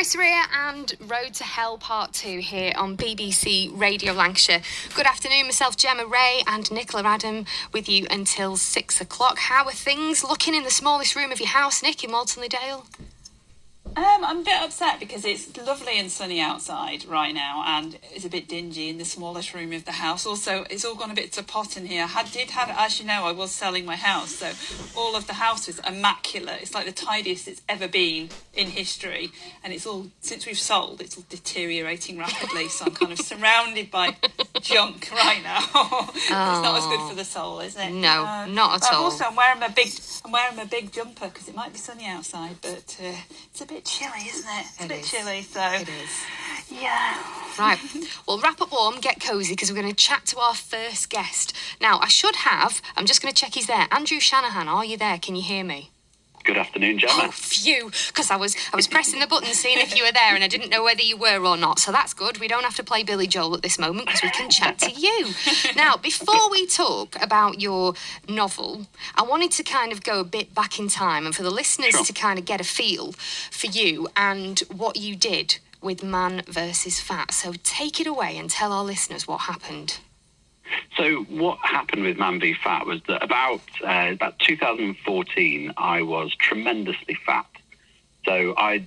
Chris Rea and Road to Hell Part 2 here on BBC Radio Lancashire. Good afternoon, myself Gemma Ray and Nicola Adam with you until 6 o'clock. How are things looking in the smallest room of your house, Nick, in Malton Dale? I'm a bit upset because it's lovely and sunny outside right now, and it's a bit dingy in the smallest room of the house. Also, it's all gone a bit to pot in here. As you know, I was selling my house, so all of the house was immaculate. It's like the tidiest it's ever been in history, and it's all, since we've sold, it's all deteriorating rapidly. So I'm kind of surrounded by junk right now. It's not as good for the soul, is it? No, not at all. Also, I'm wearing my big jumper because it might be sunny outside, but it's a bit chilly, isn't it? It's a bit chilly, so... It is. Yeah. Right, well, wrap up warm, get cosy, because we're going to chat to our first guest. Now, I'm just going to check he's there. Andrew Shanahan, are you there? Can you hear me? Good afternoon, Gemma. Oh, phew, because I was pressing the button seeing if you were there and I didn't know whether you were or not, so that's good. We don't have to play Billy Joel at this moment because we can chat to you. Now, before we talk about your novel, I wanted to kind of go a bit back in time and for the listeners to kind of get a feel for you and what you did with Man versus Fat. So take it away and tell our listeners what happened. So what happened with Man v Fat was that about 2014, I was tremendously fat. So I'd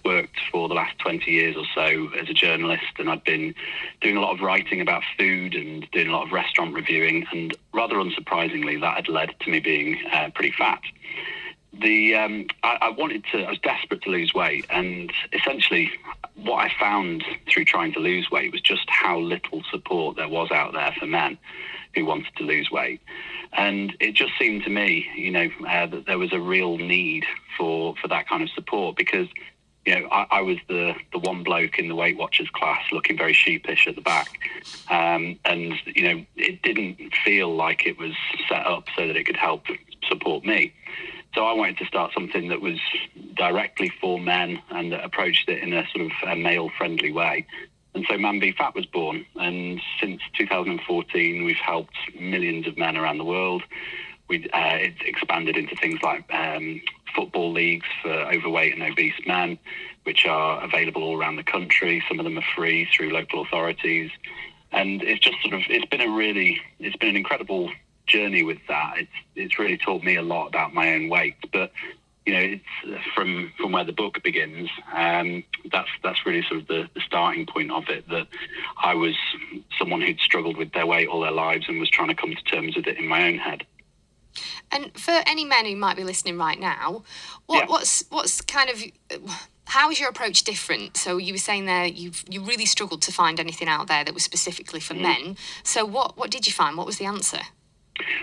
worked for the last 20 years or so as a journalist, and I'd been doing a lot of writing about food and doing a lot of restaurant reviewing, and rather unsurprisingly, that had led to me being pretty fat. I was desperate to lose weight, and essentially what I found through trying to lose weight was just how little support there was out there for men who wanted to lose weight. And it just seemed to me, that there was a real need for that kind of support because, I was the one bloke in the Weight Watchers class looking very sheepish at the back. And, it didn't feel like it was set up so that it could help support me. So I wanted to start something that was directly for men and that approached it in a sort of a male-friendly way. And so Man v Fat was born. And since 2014, we've helped millions of men around the world. It's expanded into things like football leagues for overweight and obese men, which are available all around the country. Some of them are free through local authorities. And it's just it's been an incredible journey with that. It's really taught me a lot about my own weight, but it's from where the book begins. That's really sort of the starting point of it, that I was someone who'd struggled with their weight all their lives and was trying to come to terms with it in my own head. And for any men who might be listening right now, what's kind of, how is your approach different? So you were saying there you really struggled to find anything out there that was specifically for men. So what did you find? What was the answer?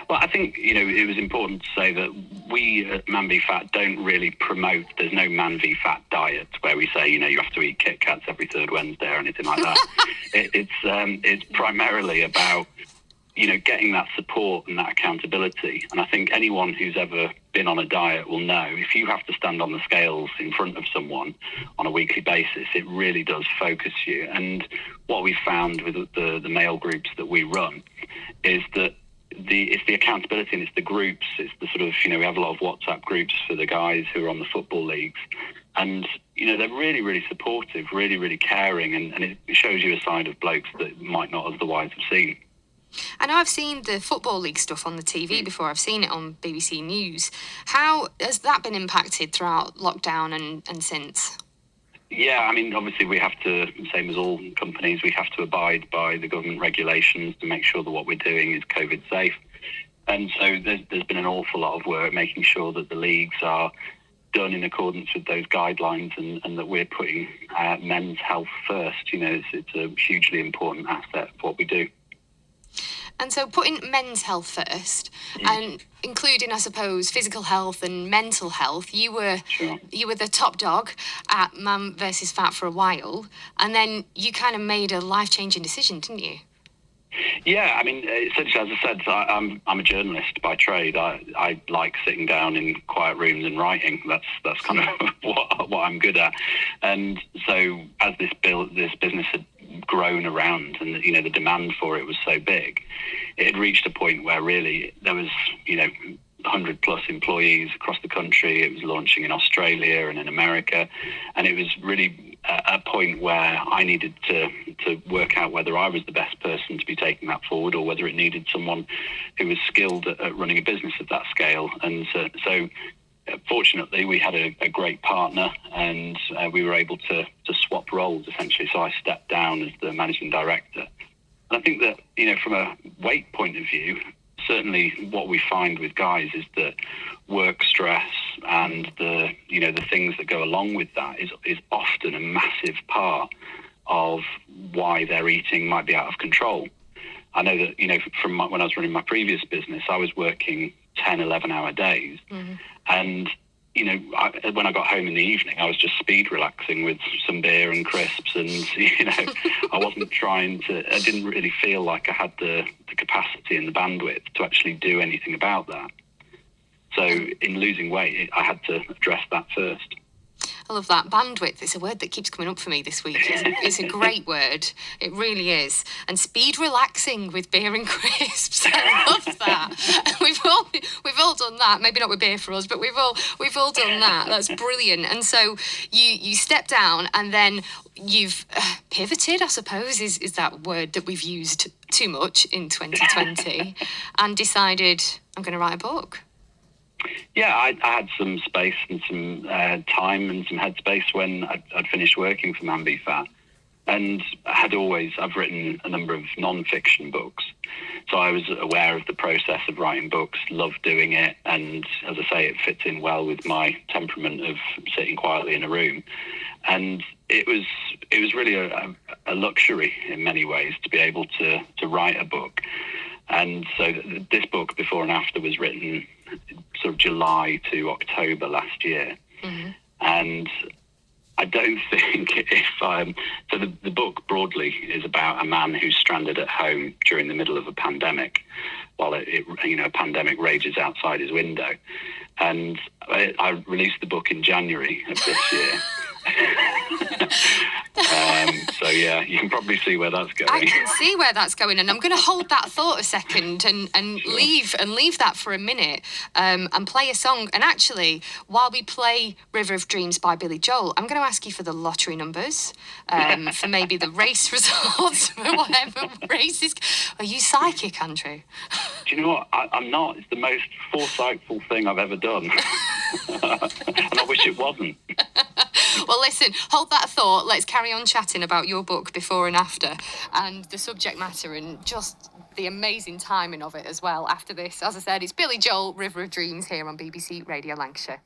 Well, I think, it was important to say that we at Man v Fat don't really promote, there's no Man v Fat diet where we say, you have to eat Kit Kats every third Wednesday or anything like that. It's primarily about, getting that support and that accountability. And I think anyone who's ever been on a diet will know if you have to stand on the scales in front of someone on a weekly basis, it really does focus you. And what we found with the male groups that we run is that it's the accountability and it's the groups. It's the sort of, we have a lot of WhatsApp groups for the guys who are on the football leagues. And, they're really, really supportive, really, really caring. And it shows you a side of blokes that might not otherwise have seen. I know I've seen the Football League stuff on the TV before. I've seen it on BBC News. How has that been impacted throughout lockdown and since? Yeah, obviously we have to, same as all companies, we have to abide by the government regulations to make sure that what we're doing is COVID safe. And so there's been an awful lot of work making sure that the leagues are done in accordance with those guidelines and that we're putting men's health first. It's a hugely important aspect of what we do. And so putting men's health first, and including, I suppose, physical health and mental health, you were the top dog at Man versus Fat for a while, and then you kind of made a life-changing decision, didn't you? Yeah, essentially, as I said, I'm a journalist by trade. I like sitting down in quiet rooms and writing. That's kind of what I'm good at. And so as this business had grown around and the demand for it was so big, it had reached a point where really there was 100 plus employees across the country. It was launching in Australia and in America, and it was really a point where I needed to work out whether I was the best person to be taking that forward, or whether it needed someone who was skilled at running a business of that scale. And so fortunately, we had a great partner, and we were able to swap roles, essentially. So I stepped down as the managing director. And I think that, from a weight point of view, certainly what we find with guys is that work stress and the things that go along with that is often a massive part of why their eating might be out of control. I know that, when I was running my previous business, I was working 10, 11-hour days. Mm-hmm. And, when I got home in the evening, I was just speed relaxing with some beer and crisps. And, I wasn't I didn't really feel like I had the capacity and the bandwidth to actually do anything about that. So in losing weight, I had to address that first. I love that. Bandwidth. It's a word that keeps coming up for me this week. It's a great word. It really is. And speed relaxing with beer and crisps. I love that. We've all done that. Maybe not with beer for us, but we've all done that. That's brilliant. And so you step down, and then you've pivoted, I suppose, is that word that we've used too much in 2020, and decided, I'm going to write a book. Yeah, I had some space and some time and some headspace when I'd finished working for Man Be Fat. And I've written a number of non-fiction books. So I was aware of the process of writing books, loved doing it. And as I say, it fits in well with my temperament of sitting quietly in a room. And it was really a luxury in many ways to be able to write a book. And so this book, Before and After, was written sort of July to October last year. Mm-hmm. And I don't think so the book broadly is about a man who's stranded at home during the middle of a pandemic, while a pandemic rages outside his window. And I released the book in January of this year. So yeah, you can probably see where that's going. I can see where that's going, and I'm going to hold that thought a second and sure. leave that for a minute, and play a song. And actually, while we play River of Dreams by Billy Joel, I'm going to ask you for the lottery numbers, for maybe the race results, for whatever races. Are you psychic, Andrew? Do you know what? I'm not. It's the most foresightful thing I've ever done. And I wish it wasn't. Well, listen, hold that thought. Let's carry on chatting about your book, Before and After, and the subject matter and just the amazing timing of it as well. After this, as I said, it's Billy Joel, River of Dreams, here on BBC Radio Lancashire.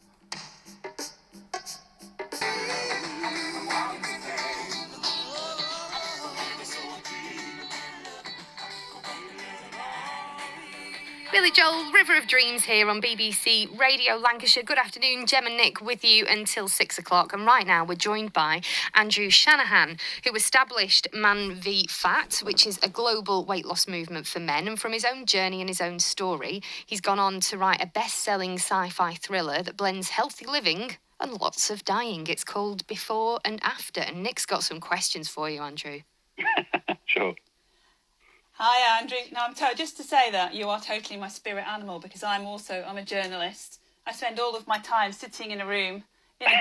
Billy Joel, River of Dreams, here on BBC Radio Lancashire. Good afternoon, Gem and Nick with you until 6 o'clock. And right now we're joined by Andrew Shanahan, who established Man v Fat, which is a global weight loss movement for men. And from his own journey and his own story, he's gone on to write a best-selling sci-fi thriller that blends healthy living and lots of dying. It's called Before and After. And Nick's got some questions for you, Andrew. Sure. Hi, Andrew. Now, just to say that you are totally my spirit animal, because I'm a journalist. I spend all of my time sitting in a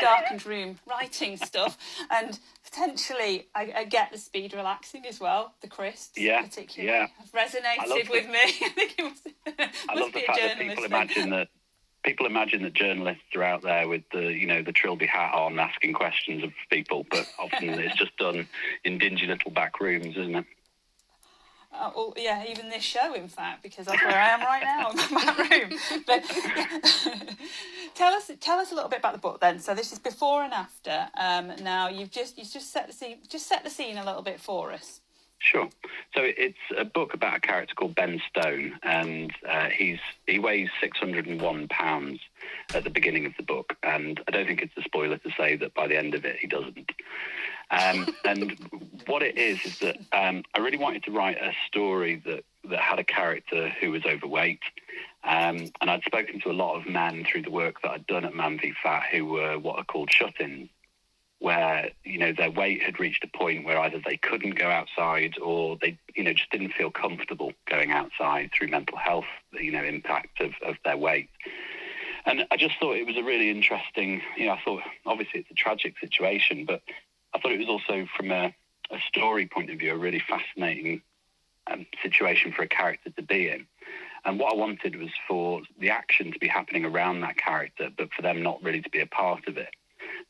darkened room, writing stuff, and potentially I get the speed relaxing as well, the crisps, particularly. Yeah. Have resonated with me. I think it I love the fact that people imagine that journalists are out there with the trilby hat on, asking questions of people, but often it's just done in dingy little back rooms, isn't it? Yeah, even this show, in fact, because that's where I am right now in my back room. But tell us a little bit about the book then. So this is Before and After. Now you've just set the scene a little bit for us. Sure. So it's a book about a character called Ben Stone, and he weighs 601 pounds at the beginning of the book, and I don't think it's a spoiler to say that by the end of it he doesn't. And what it is that I really wanted to write a story that had a character who was overweight, and I'd spoken to a lot of men through the work that I'd done at Man v Fat who were what are called shut-ins, where their weight had reached a point where either they couldn't go outside or they just didn't feel comfortable going outside through mental health impact of their weight. And I just thought it was a really interesting, I thought obviously it's a tragic situation, but I thought it was also, from a story point of view, a really fascinating situation for a character to be in. And what I wanted was for the action to be happening around that character, but for them not really to be a part of it.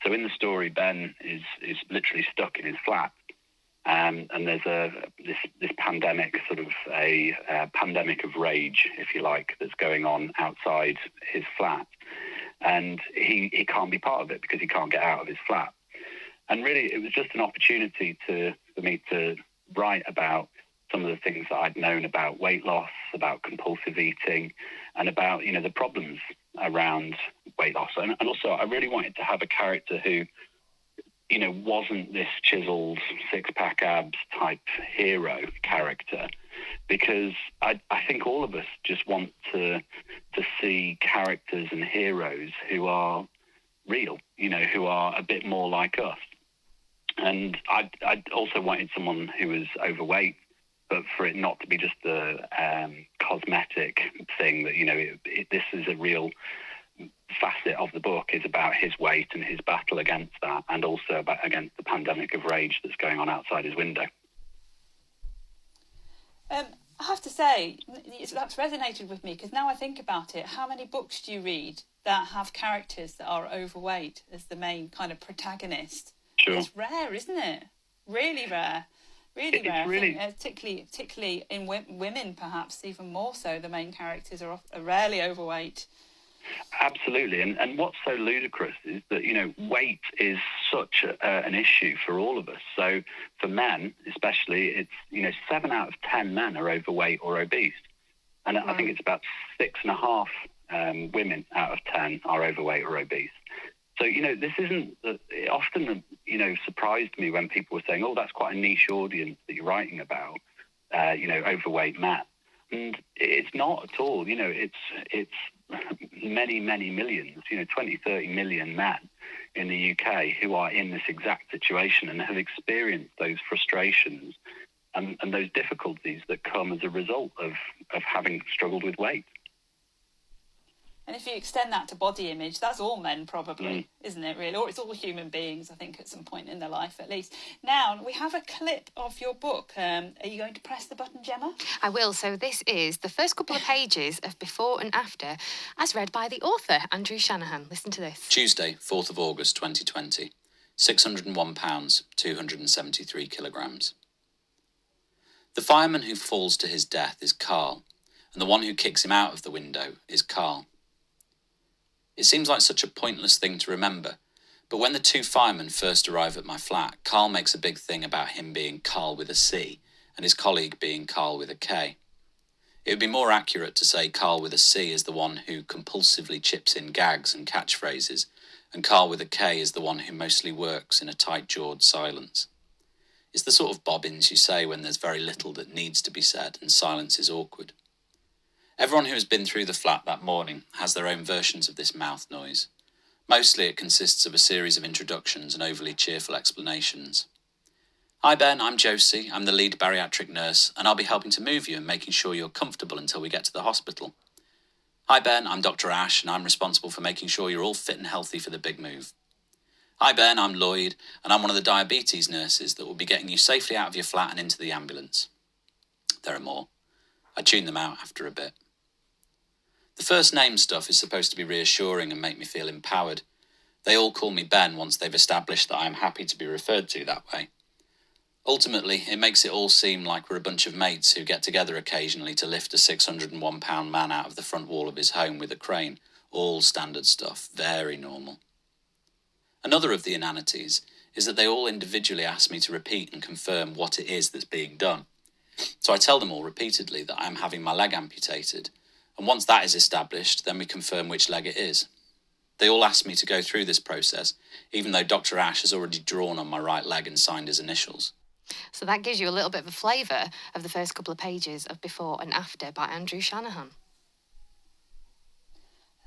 So in the story, Ben is literally stuck in his flat. And there's this pandemic, sort of a pandemic of rage, if you like, that's going on outside his flat. And he can't be part of it because he can't get out of his flat. And really, it was just an opportunity for me to write about some of the things that I'd known about weight loss, about compulsive eating, and about, the problems around weight loss. And also, I really wanted to have a character who, wasn't this chiseled six-pack abs type hero character, because I think all of us just want to see characters and heroes who are real, who are a bit more like us. And I also wanted someone who was overweight, but for it not to be just a cosmetic thing, that, this is a real facet of the book, is about his weight and his battle against that, and also against the pandemic of rage that's going on outside his window. I have to say, that's resonated with me, because now I think about it, how many books do you read that have characters that are overweight as the main kind of protagonist? Sure. It's rare, isn't it? Really rare. Really rare. Really... I think, particularly in women, perhaps even more so, the main characters are rarely overweight. Absolutely. And what's so ludicrous is that, weight is such an issue for all of us. So for men, especially, it's, 7 out of 10 men are overweight or obese. And I think it's about 6.5 women out of 10 are overweight or obese. So, this isn't, it often, surprised me when people were saying, oh, that's quite a niche audience that you're writing about, overweight men. And it's not at all, it's many, many millions, 20, 30 million men in the UK who are in this exact situation and have experienced those frustrations and those difficulties that come as a result of having struggled with weight. And if you extend that to body image, that's all men probably, isn't it, really? Or it's all human beings, I think, at some point in their life, at least. Now, we have a clip of your book. Are you going to press the button, Gemma? I will. So this is the first couple of pages of Before and After, as read by the author, Andrew Shanahan. Listen to this. Tuesday, 4th of August 2020. 601 pounds, 273 kilograms. The fireman who falls to his death is Carl, and the one who kicks him out of the window is Carl. It seems like such a pointless thing to remember, but when the two firemen first arrive at my flat, Carl makes a big thing about him being Carl with a C and his colleague being Carl with a K. It would be more accurate to say Carl with a C is the one who compulsively chips in gags and catchphrases, and Carl with a K is the one who mostly works in a tight-jawed silence. It's the sort of bobbins you say when there's very little that needs to be said and silence is awkward. Everyone who has been through the flat that morning has their own versions of this mouth noise. Mostly it consists of a series of introductions and overly cheerful explanations. Hi Ben, I'm Josie, I'm the lead bariatric nurse, and I'll be helping to move you and making sure you're comfortable until we get to the hospital. Hi Ben, I'm Dr. Ash, and I'm responsible for making sure you're all fit and healthy for the big move. Hi Ben, I'm Lloyd, and I'm one of the diabetes nurses that will be getting you safely out of your flat and into the ambulance. There are more. I tune them out after a bit. The first name stuff is supposed to be reassuring and make me feel empowered. They all call me Ben once they've established that I am happy to be referred to that way. Ultimately, it makes it all seem like we're a bunch of mates who get together occasionally to lift a 601-pound man out of the front wall of his home with a crane. All standard stuff, very normal. Another of the inanities is that they all individually ask me to repeat and confirm what it is that's being done. So I tell them all repeatedly that I am having my leg amputated, and once that is established, then we confirm which leg it is. They all ask me to go through this process, even though Dr. Ash has already drawn on my right leg and signed his initials. So that gives you a little bit of a flavour of the first couple of pages of Before and After by Andrew Shanahan.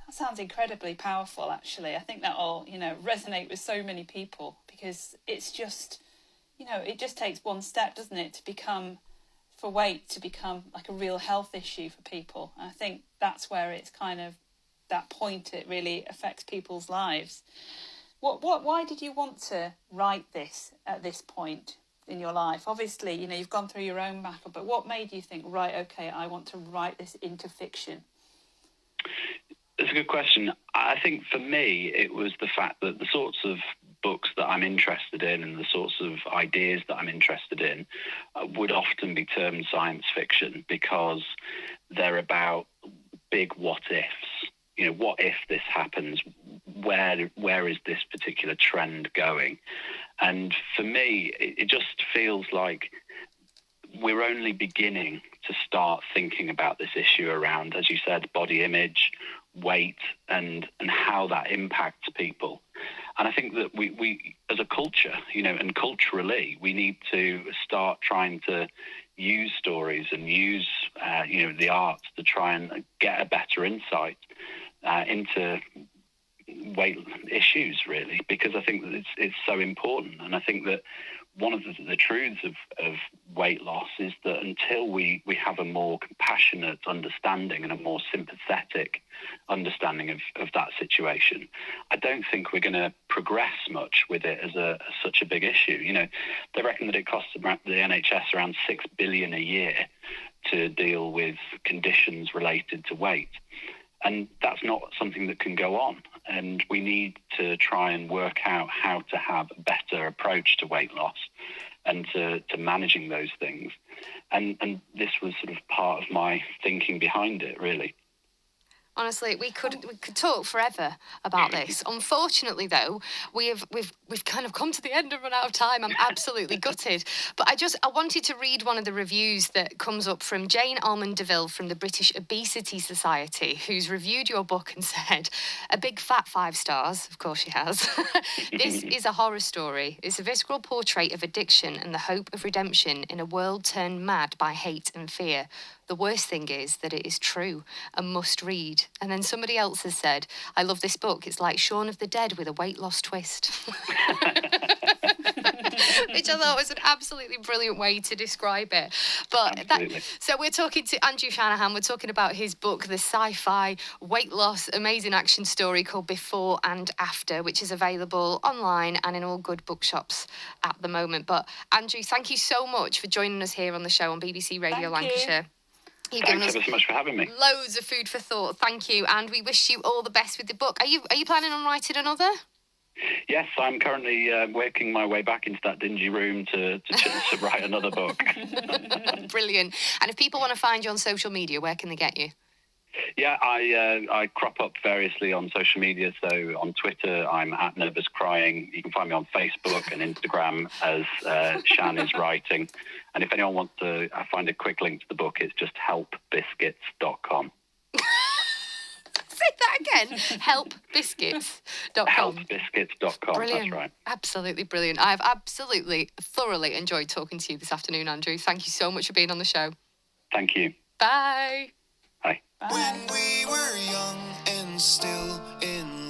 That sounds incredibly powerful, actually. I think that'll, resonate with so many people, because it's just, it just takes one step, doesn't it, for weight to become like a real health issue for people. And I think that's where it's kind of that point it really affects people's lives. Why did you want to write this at this point in your life? Obviously, you've gone through your own battle, but what made you think, right, okay, I want to write this into fiction? That's a good question. I think for me, it was the fact that the sorts of books that I'm interested in and the sorts of ideas that I'm interested in would often be termed science fiction because they're about big what ifs. What if this happens? Where is this particular trend going? And for me, it just feels like we're only beginning to start thinking about this issue around, as you said, body image, weight, and how that impacts people. And I think that we as a culture, and culturally, we need to start trying to use stories and use, the arts to try and get a better insight into weight issues, really, because I think that it's so important. And I think that one of the truths of weight loss is that until we have a more compassionate understanding and a more sympathetic understanding of that situation, I don't think we're going to progress much with it as such a big issue. They reckon that it costs the NHS around $6 billion a year to deal with conditions related to weight. And that's not something that can go on. And we need to try and work out how to have a better approach to weight loss and to managing those things. And this was sort of part of my thinking behind it, really. Honestly, we could talk forever about this. Unfortunately, though, we've kind of come to the end and run out of time. I'm absolutely gutted. But I wanted to read one of the reviews that comes up from Jane Almond Deville from the British Obesity Society, who's reviewed your book and said, a big fat 5 stars, of course she has. This is a horror story. It's a visceral portrait of addiction and the hope of redemption in a world turned mad by hate and fear. The worst thing is that it is true, a must read. And then somebody else has said, I love this book. It's like Shaun of the Dead with a weight loss twist. Which I thought was an absolutely brilliant way to describe it. But so we're talking to Andrew Shanahan. We're talking about his book, the sci-fi weight loss amazing action story called Before and After, which is available online and in all good bookshops at the moment. But Andrew, thank you so much for joining us here on the show on BBC Radio Lancashire. Thanks ever so much for having me. Loads of food for thought. Thank you, and we wish you all the best with the book. Are you planning on writing another? Yes, I'm currently working my way back into that dingy room to write another book. Brilliant. And if people want to find you on social media, where can they get you? Yeah, I crop up variously on social media. So on Twitter, I'm at Nervous Crying. You can find me on Facebook and Instagram as Shan is writing. And if anyone wants to find a quick link to the book, it's just helpbiscuits.com. Say that again. Helpbiscuits.com. Helpbiscuits.com. Brilliant. That's right. Absolutely brilliant. I've absolutely, thoroughly enjoyed talking to you this afternoon, Andrew. Thank you so much for being on the show. Thank you. Bye. Bye. When we were young and still in